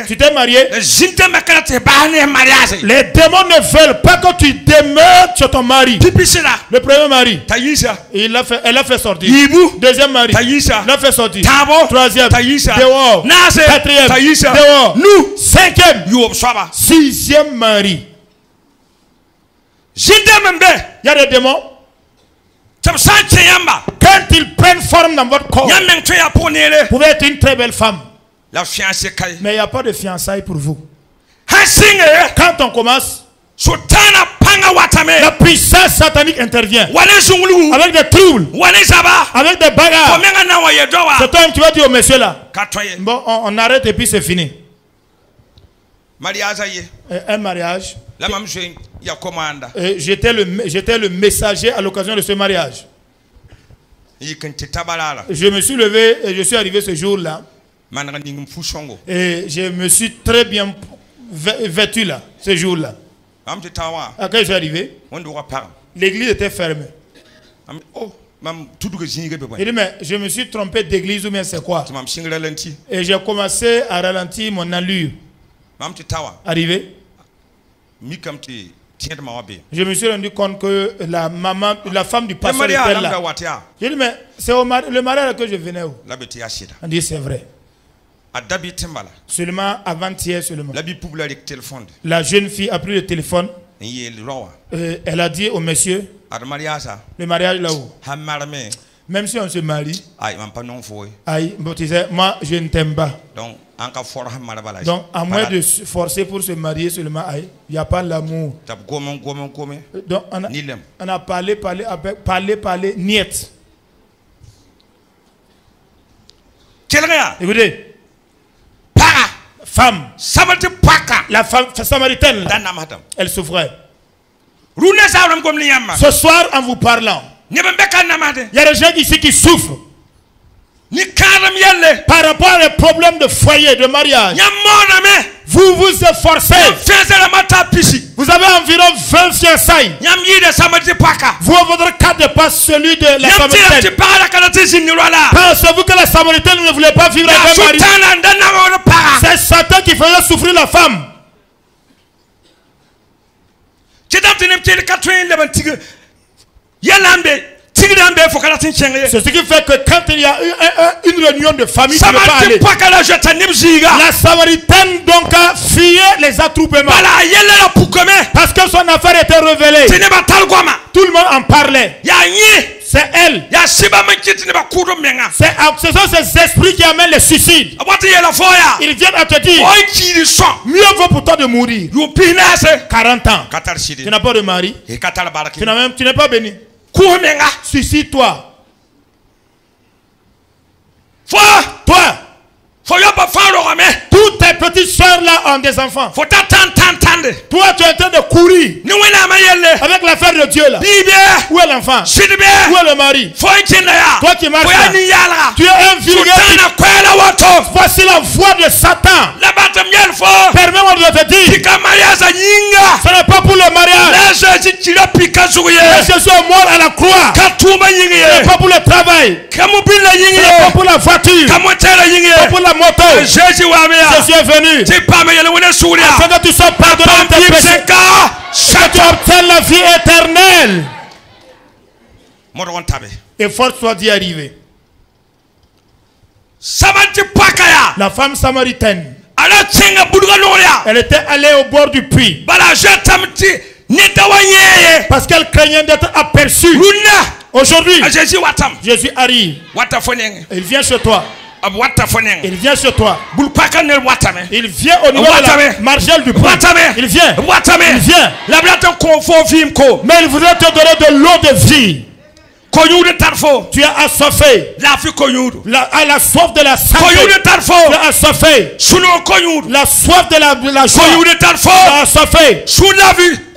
Tu t'es marié. Les démons ne veulent pas que tu demeures chez ton mari. Le premier mari, elle a fait sortir. Deuxième mari, elle a fait sortir. Troisième, dehors. Quatrième, dehors. Nous, cinquième, sixième mari. Il y a des démons. Quand ils prennent forme dans votre corps, vous pouvez être une très belle femme. Mais il n'y a pas de fiançailles pour vous. Quand on commence, la puissance satanique intervient avec des troubles, avec des bagarres. C'est toi qui vas dire au monsieur là, bon, on arrête et puis c'est fini. Un mariage. J'étais le messager à l'occasion de ce mariage. Je me suis levé et je suis arrivé ce jour-là. Et je me suis très bien vêtu là, ce jour-là. Quand je suis arrivé, l'église était fermée. Il dit, mais je me suis trompé d'église ou bien c'est quoi? Et j'ai commencé à ralentir mon allure. Arrivé, je me suis rendu compte que la femme du pasteur était là. J'ai dit, mais c'est le mariage que je venais où? On dit, c'est vrai. Seulement avant-hier seulement. La jeune fille a pris le téléphone. Elle a dit au monsieur, le mariage là-haut. Même si on se marie, moi je ne t'aime pas. Donc à moins de se forcer pour se marier seulement, il n'y a pas l'amour. Donc on a parlé, niet. Écoutez, femme, la femme samaritaine, elle souffrait. Ce soir, en vous parlant, il y a des gens ici qui souffrent par rapport à des problèmes de foyer, de mariage. Vous vous efforcez. Vous avez environ 20 fiançailles. Votre cas dépasse celui de la Samaritaine. Pensez-vous que la Samaritaine ne voulait pas vivre avec un mari? C'est Satan qui faisait souffrir la femme. C'est ce qui fait que quand il y a eu une réunion de famille, tu ne peux pas aller. La Samaritaine donc a fuyé les attroupements. Parce que son affaire était révélée. Tout le monde en parlait. C'est elle. Ce sont ces esprits qui amènent les suicides. Ils viennent à te dire, mieux vaut pour toi de mourir. 40 ans. Tu n'as pas de mari. Tu n'es pas béni. Suicide-toi. Toi. Toutes tes petites soeurs là ont des enfants. Toi tu es en train de courir avec l'affaire de Dieu là. Où est l'enfant? Où est le mari? Toi qui marches là, tu es un vulgaire. Voici la voix de Satan. Permets-moi de te dire, ce n'est pas pour le mariage. Jésus est mort à la croix. Ce n'est pas pour le travail. Ce n'est pas pour la voiture. Ce n'est pas pour la moto. Jésus est venu afin que tu sois pardonné de tes péchés, que tu obtiennes la vie éternelle. Et force soit d'y arriver. La femme samaritaine, elle était allée au bord du puits parce qu'elle craignait d'être aperçue. Aujourd'hui, Jésus arrive. Il vient chez toi. Il vient chez toi. Il vient au niveau de la margelle du puits. Il vient. Mais il voudrait te donner de l'eau de vie. Tu es assoiffé. À la soif de la santé. Tu es assoiffé. La soif de la joie. Tu es assoiffé.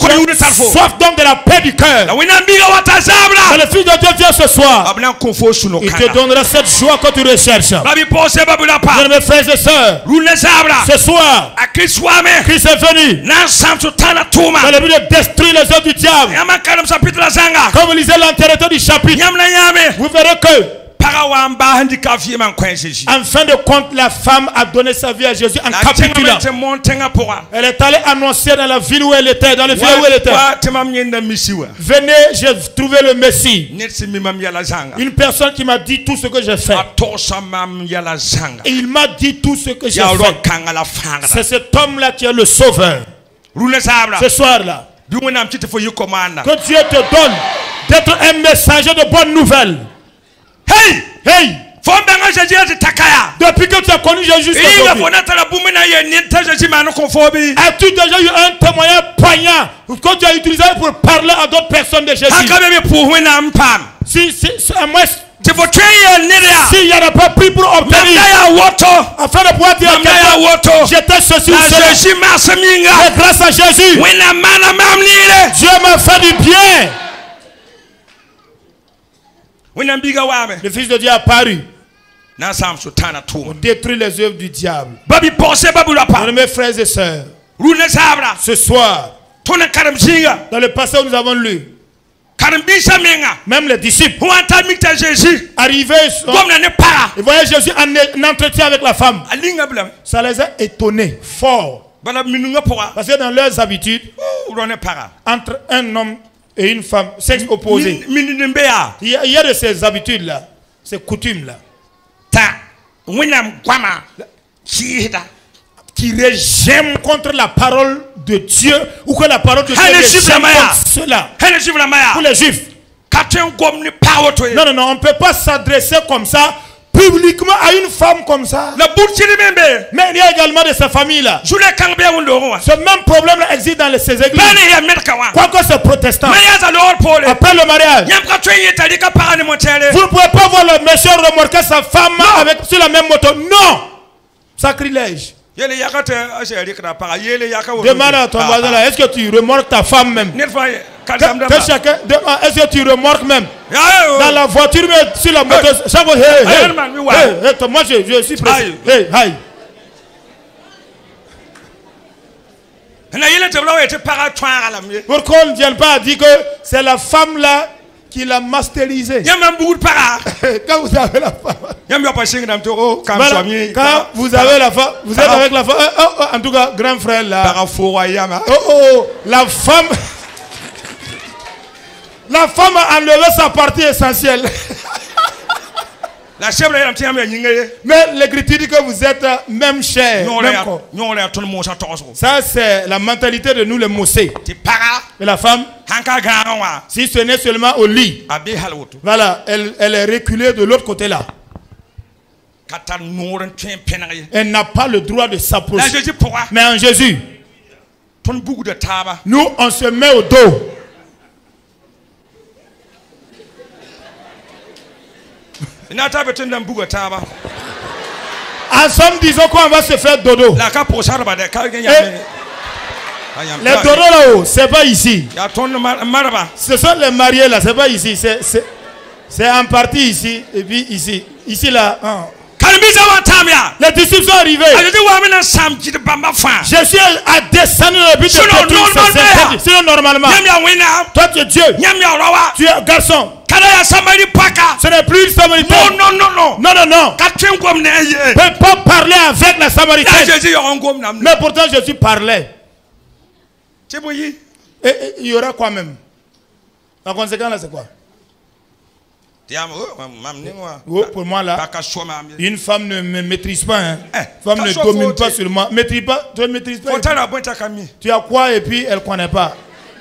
Soif donc de la paix du cœur. Quand le Fils de Dieu vient ce soir, il te donnera cette joie que tu recherches. Mes frères et sœurs, ce soir, Christ est venu dans le but de détruire les œuvres du diable. Comme vous lisez l'entièreté du chapitre, vous verrez que en fin de compte, la femme a donné sa vie à Jésus en capitulant. Elle est allée annoncer dans la ville où elle était, dans le village où elle était. Venez, j'ai trouvé le Messie. Une personne qui m'a dit tout ce que j'ai fait. Et il m'a dit tout ce que j'ai fait. C'est cet homme-là qui est le sauveur. Ce soir-là, que Dieu te donne d'être un messager de bonnes nouvelles. Hey! Depuis que tu as connu Jésus, as-tu déjà eu un témoignage poignant que tu as utilisé pour parler à d'autres personnes de Jésus? S'il n'y en a pas pris pour obtenir, afin de pouvoir dire que j'étais ceci ou cela, mais grâce à Jésus, Dieu m'a fait du bien. Le Fils de Dieu a apparu. On détruit les œuvres du diable. Mes frères et sœurs, ce soir, dans le passé où nous avons lu, même les disciples arrivaient, ils voyaient Jésus en entretien avec la femme. Ça les a étonnés fort. Parce que dans leurs habitudes, entre un homme et une femme, sexe opposé, il y a de ces habitudes-là, ces coutumes-là, qui régiment contre la parole de Dieu, ou que la parole de Dieu régime contre cela. Pour les Juifs. Non, non, non, on ne peut pas s'adresser comme ça publiquement à une femme comme ça. Mais il y a également de sa famille là. Ce même problème là existe dans ces églises. Quoique c'est protestant. Après le mariage, vous ne pouvez pas voir le monsieur remorquer sa femme sur la même moto. Non. Sacrilège. Demande à ton voisin là, est-ce que tu remorques ta femme même? Est-ce que tu remorques même dans la voiture, mais sur la moto? Moi je suis pressé. Pourquoi on ne vient pas à dire que c'est la femme là qui l'a masterisé? Quand vous avez la femme, quand vous avez la femme, vous êtes avec la femme. En tout cas, grand frère là. La femme. La femme a enlevé sa partie essentielle. Mais l'écriture dit que vous êtes même chair. Ça, c'est la mentalité de nous, les Mossés. Et la femme, si ce n'est seulement au lit, voilà, elle est reculée de l'autre côté là. Elle n'a pas le droit de s'approcher. Mais en Jésus, nous, on se met au dos. Ensemble, disons qu'on va se faire dodo. Les dodos là-haut, c'est pas ici. Ce sont les mariés là, c'est pas ici. C'est en partie ici et puis ici. Ici là. Les disciples sont arrivés. Jésus a descendu dans le but de détruire ces interdits. Sinon normalement, toi tu es Dieu. Tu es garçon. Ce n'est plus une Samaritaine. Non, non, non. Non, non, non. Ne peut pas parler avec la Samaritaine. Mais pourtant Jésus parlait. Et il y aura quoi même? La conséquence là c'est quoi? Pour moi là, une femme ne me maîtrise pas. Une femme ne domine pas sur moi. Maîtrise pas, tu ne maîtrises pas. Tu as quoi et puis elle ne connaît pas.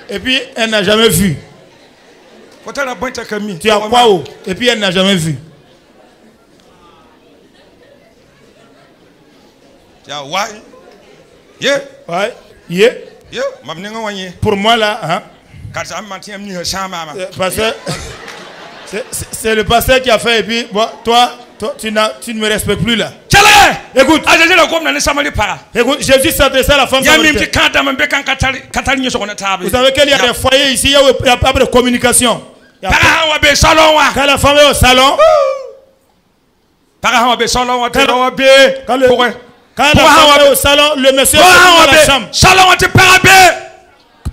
Et puis elle n'a jamais vu. Tu as quoi et puis elle n'a jamais vu. Pour moi là, hein? Parce que c'est le pasteur qui a fait et puis bon, toi tu ne me respectes plus là. Écoute, Jésus s'adressait à la femme. Vous savez qu'il y a des foyers ici, il n'y a pas de communication. Quand la femme est au salon, quand la femme est au salon, le monsieur est dans la chambre.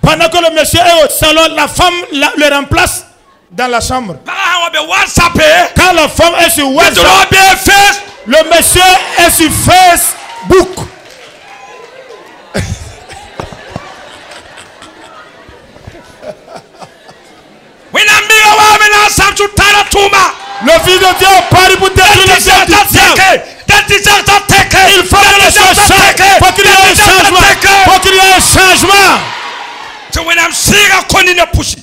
Pendant que le monsieur est au salon, la femme le remplace dans la chambre. Quand la femme est sur WhatsApp, le monsieur est sur Facebook. Le fils de Dieu parle pour détruire les œuvres du diable. Il faut que les choses changent. Il faut qu'il y ait un changement. Il faut qu'il y ait un changement.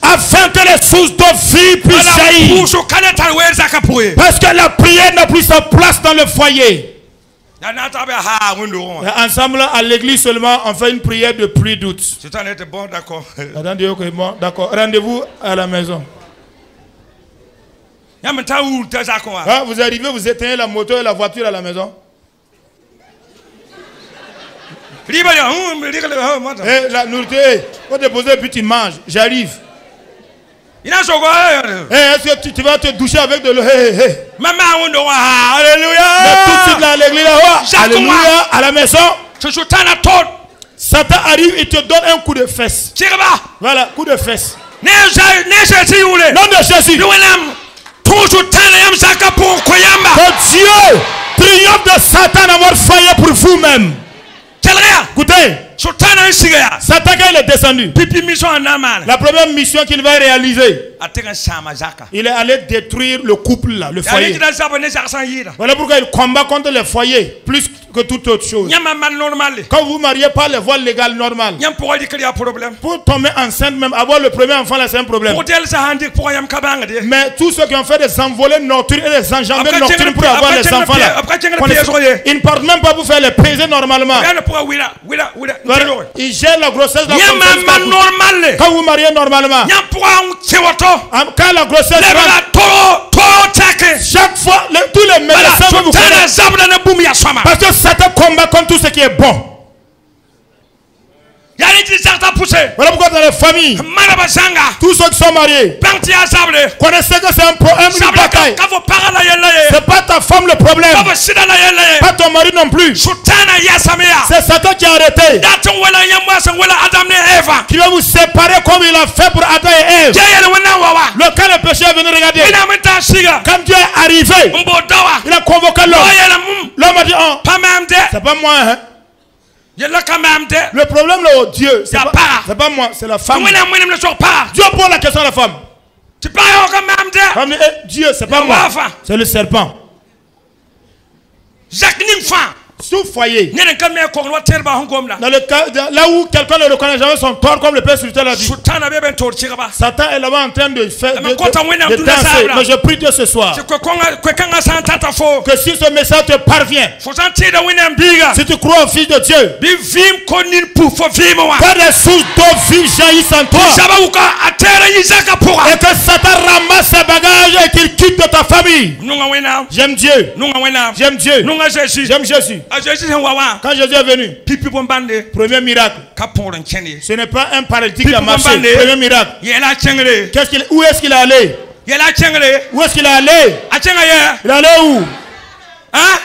Afin que les sources de vie puissent jaillir. Parce que la prière n'a plus sa place dans le foyer. Ensemble à l'église seulement on fait une prière de pluie d'août. Bon, d'accord. D'accord. Rendez-vous à la maison. Vous arrivez, vous éteignez la moto et la voiture à la maison. La nourriture, faut déposer et puis tu manges. J'arrive. Est-ce que tu vas te doucher avec de l'eau? Maman, alléluia. Mais tout de suite là à l'église là, alléluia, à la maison. Satan arrive et te donne un coup de fesse. Voilà, coup de fesse. Nom de Jésus. Que Dieu triomphe de Satan dans votre foyer pour vous-même. Écoutez, Satan quand il est descendu, la première mission qu'il va réaliser, il est allé détruire le couple là, le foyer. Voilà pourquoi il combat contre les foyers plus que toute autre chose. Quand vous mariez par les voies légales normales, pour tomber enceinte même, avoir le premier enfant là c'est un problème. Mais tous ceux qui ont fait des envolées nocturnes et des enjambées nocturnes pour avoir les enfants là, ils ne partent même pas pour faire les pesées normalement. Il gère la grossesse là. Quand vous mariez normalement, quand la grossesse chaque fois tous les médecins vont vous connaître. Parce que Satan combat contre tout ce qui est bon. Voilà pourquoi dans les familles, tous ceux qui sont mariés connaissez que c'est une bataille. C'est pas ta femme le problème, pas ton mari non plus. C'est Satan qui a arrêté, qui va vous séparer comme il a fait pour Adam et Ève. Le cas le péché est venu, regarder. Quand Dieu est arrivé, il a convoqué l'homme. L'homme a dit oh, c'est pas moi hein. Le problème là, oh Dieu, c'est pas moi, c'est la femme. Dieu pose la question à la femme. Dieu, c'est pas moi, c'est le serpent. Sous foyer, dans le cas là où quelqu'un ne reconnaît jamais son tort, comme le Père spirituel a dit, Satan est là-bas en train de faire de danser. Mais je prie Dieu ce soir que si ce message te parvient, si tu crois au Fils de Dieu, que des sources d'eau vive jaillissent en toi, et que Satan ramasse ses bagages et qu'il quitte de ta famille. J'aime Dieu, j'aime Dieu, j'aime Jésus. Quand Jésus est venu, premier miracle, ce n'est pas un paralytique qui a marché. Premier miracle. Où est-ce qu'il est allé? Où est-ce qu'il est allé? Il est allé où? Hein?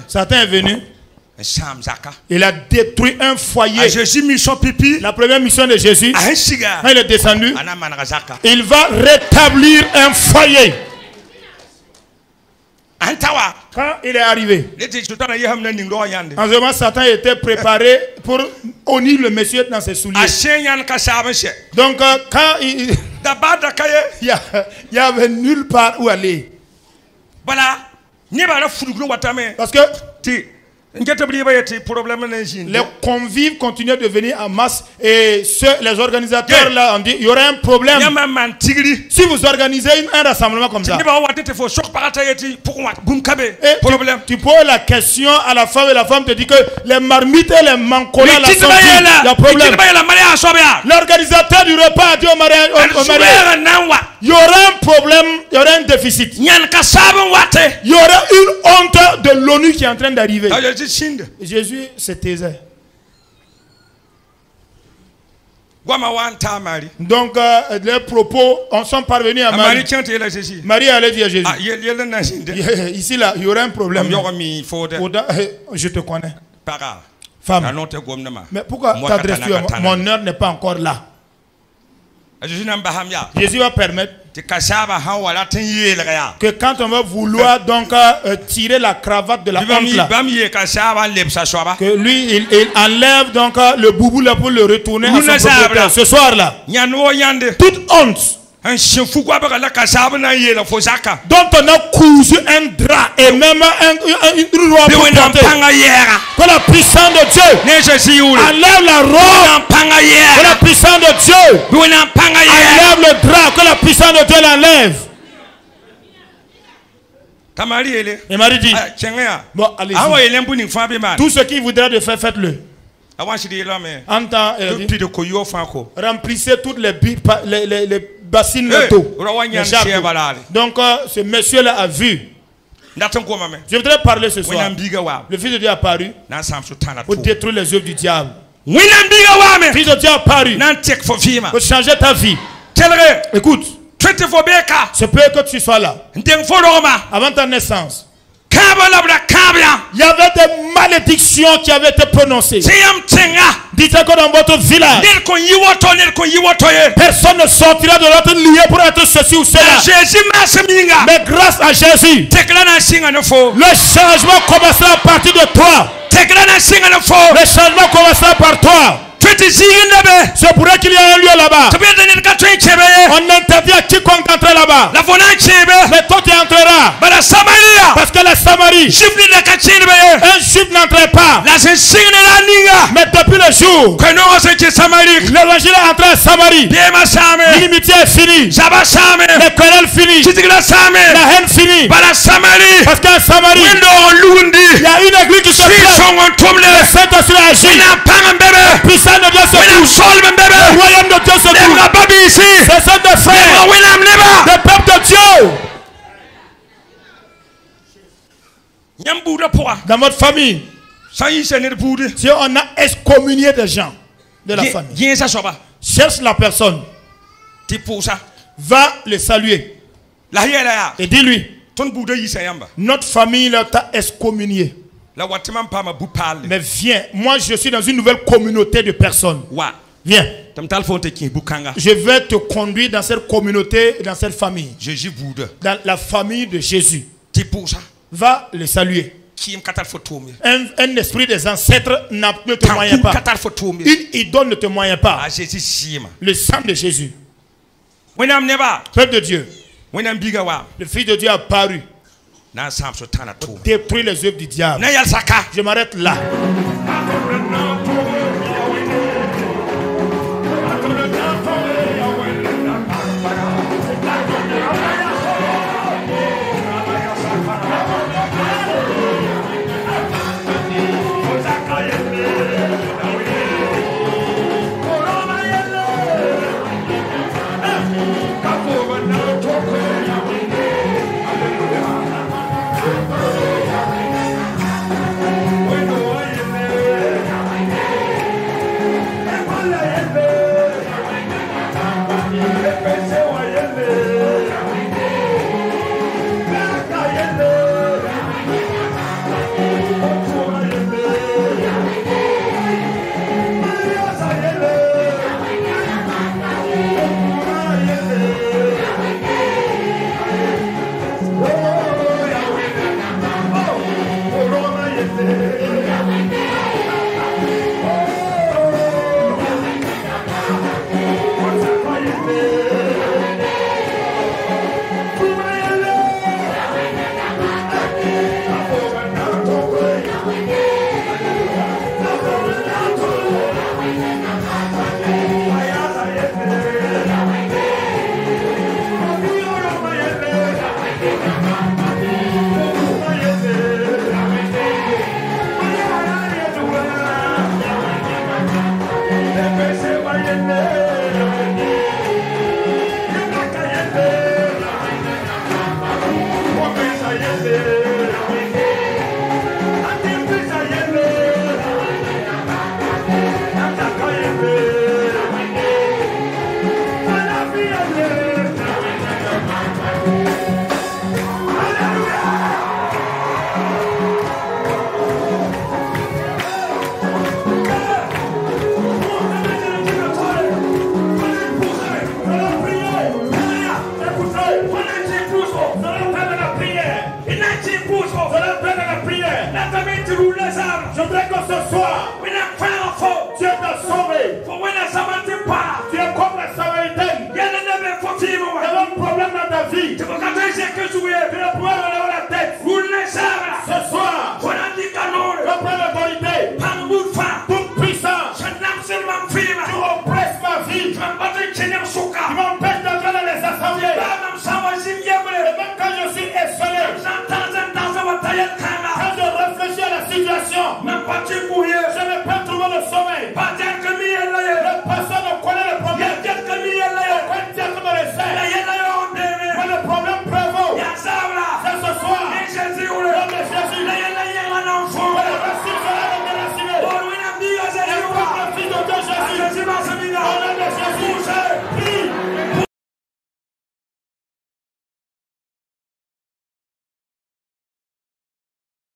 Satan est venu. Il a détruit un foyer. La première mission de Jésus, quand il est descendu, il va rétablir un foyer. Quand il est arrivé, en ce moment, Satan était préparé pour unir le monsieur dans ses souliers. Donc, quand il y avait nulle part où aller. Parce que les convives continuaient de venir en masse et les organisateurs là ont dit il y aurait un problème si vous organisez un rassemblement comme ça. Tu poses la question à la femme et la femme te dit que les marmites et les mancolas là sont il y a problème. L'organisateur du repas a dit au mariage, il y aura un problème, il y aura un déficit. Il y aura une honte de l'ONU qui est en train d'arriver. Jésus se taisait. Donc les propos sont parvenus à Marie. Marie allait dire à Jésus, ici là, il y aura un problème. Je te connais. Femme. Mais pourquoi t'adresses-tu à moi? Mon heure n'est pas encore là. Jésus va permettre que quand on va vouloir donc tirer la cravate de la honte là, que lui il enlève donc le boubou là pour le retourner à son propriétaire. Ce soir là, toute honte dont on a cousu un drap et même une robe pour porter, que la puissance de Dieu enlève la robe, que la puissance de Dieu enlève le drap, que la puissance de Dieu l'enlève. Et Marie dit, bon, allez-y. Tout ce qu'il voudra de faire, faites-le. Remplissez toutes les bassines d'eau. Donc ce monsieur-là a vu Je voudrais parler ce soir. Le Fils de Dieu est apparu pour détruire les œuvres du diable. Le Fils de Dieu est apparu pour changer ta vie. Écoute, c'est peu que tu sois là. Avant ta naissance, il y avait des malédictions qui avaient été prononcées. Dites-le que dans votre village, personne ne sortira de notre lieu pour être ceci ou cela. Mais grâce à Jésus, le changement commencera à partir de toi. Le changement commencera par toi. C'est pour ça qu'il y a un lieu là-bas. On interdit à quiconque d'entrer là-bas. Mais toi tu entreras. Parce que la Samarie, un juif n'entrait pas. Mais depuis le jour l'évangile est entré à Samarie, l'inimitié est finie, les querelles finies, la haine finie. Parce qu'à Samarie, il y a une église qui se fait. Le Saint-Esprit agit. Puissant de Dieu se touche. Le royaume de Dieu se touche. C'est ça de frères, le peuple de Dieu. Dans votre famille, si on a excommunié des gens de la famille, cherche la personne, va le saluer et dis-lui, notre famille t'a excommunié. Mais viens, moi je suis dans une nouvelle communauté de personnes. Viens. Je vais te conduire dans cette communauté, dans cette famille. Dans la famille de Jésus. Va le saluer. Un esprit des ancêtres ne te moyen pas. Une idole ne te moyen pas. Le sang de Jésus. Peuple de Dieu. Le Fils de Dieu a apparu pour détruire les œuvres du diable. Je m'arrête là. Je ne peux trouver le sommeil.